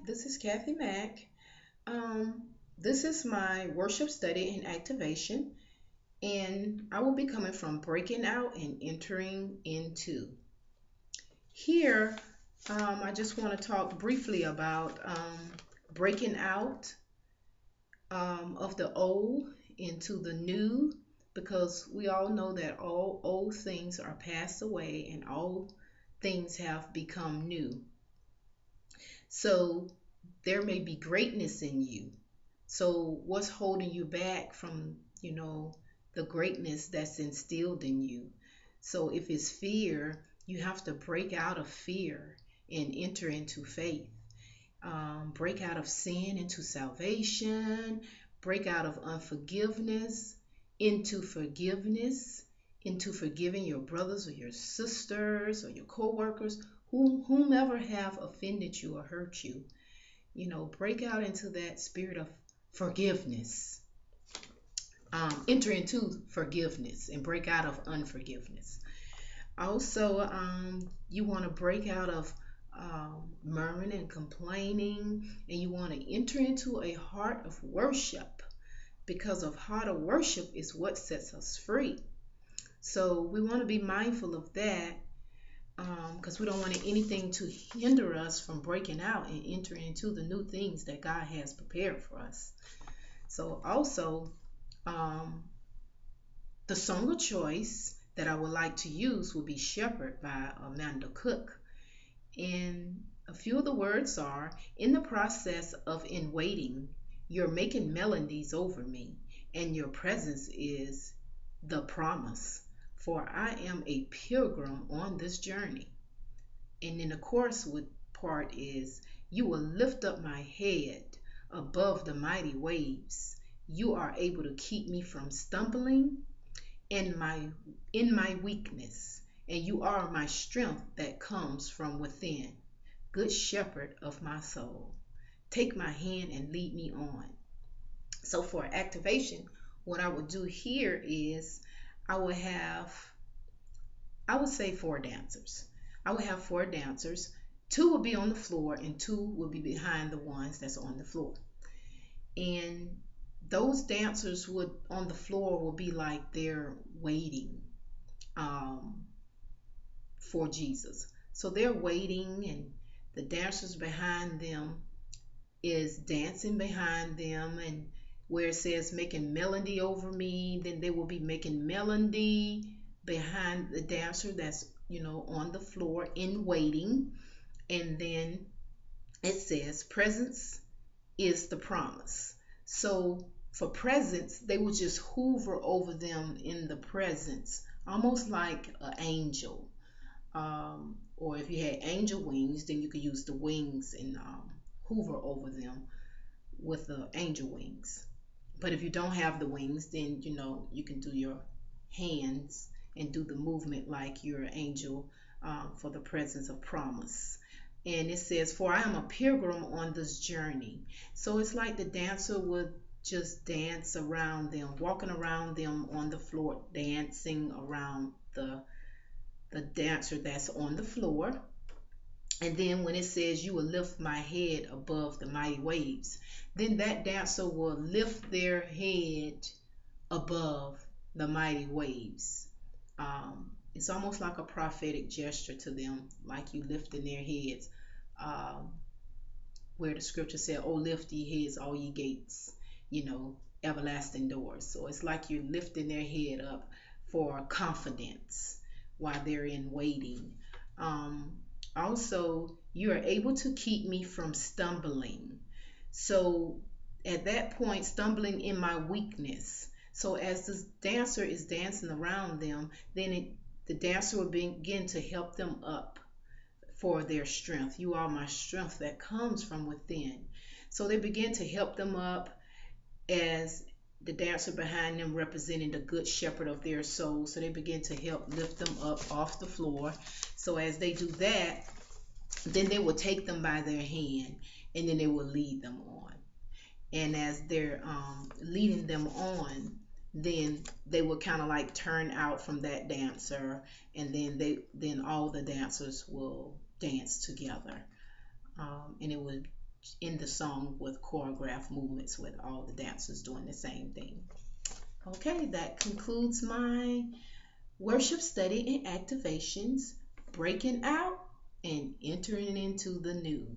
This is Kathy Mack. Um, this is my worship study and activation, and I will be coming from breaking out and entering into. Here, I just want to talk briefly about breaking out of the old into the new, because we all know that all old things are passed away and all things have become new. So there may be greatness in you. So what's holding you back from, the greatness that's instilled in you? So if it's fear, you have to break out of fear and enter into faith. Break out of sin into salvation, break out of unforgiveness into forgiving your brothers or your sisters or your co-workers, whomever have offended you or hurt you. Break out into that spirit of forgiveness. Enter into forgiveness and break out of unforgiveness. Also, you want to break out of murmuring and complaining, and you want to enter into a heart of worship, because a heart of worship is what sets us free. So we want to be mindful of that, because we don't want anything to hinder us from breaking out and entering into the new things that God has prepared for us. So also, um, the song of choice that I would like to use will be Shepherd by Amanda Cook. And a few of the words are: in the process of in waiting, you're making melodies over me, and your presence is the promise. For I am a pilgrim on this journey. And then the chorus part is: you will lift up my head above the mighty waves. You are able to keep me from stumbling in my weakness, and you are my strength that comes from within. Good shepherd of my soul, take my hand and lead me on. So for activation, what I would do here is I would have, I would say, four dancers. I would have four dancers. Two would be on the floor and two would be behind the ones that's on the floor. And those dancers would on the floor will be like they're waiting um, for Jesus. So they're waiting, and the dancers behind them is dancing behind them. And where it says making melody over me, then they will be making melody behind the dancer that's on the floor in waiting. And then it says presence is the promise. So for presence, they will just hoover over them in the presence, almost like an angel. Or if you had angel wings, then you could use the wings and hoover over them with the angel wings. But if you don't have the wings, then you can do your hands and do the movement like you're an angel, for the presence of promise. And it says, for I am a pilgrim on this journey. So it's like the dancer would just dance around them, walking around them on the floor, dancing around the dancer that's on the floor. And then when it says you will lift my head above the mighty waves, then that dancer will lift their head above the mighty waves. It's almost like a prophetic gesture to them, like you lifting their heads, um, where the scripture said, oh, lift ye heads, all ye gates, everlasting doors. So it's like you're lifting their head up for confidence while they're in waiting. Um, Also, you are able to keep me from stumbling. So at that point, stumbling in my weakness. So as this dancer is dancing around them, then the dancer will begin to help them up for their strength. You are my strength that comes from within. So they begin to help them up, as the dancer behind them representing the good shepherd of their soul. So they begin to help lift them up off the floor. So as they do that, then they will take them by their hand, and then they will lead them on. And as they're leading them on, then they will kind of like turn out from that dancer, and then all the dancers will dance together, and it would in the song with choreographed movements with all the dancers doing the same thing. Okay, that concludes my worship study and activations, breaking out and entering into the new.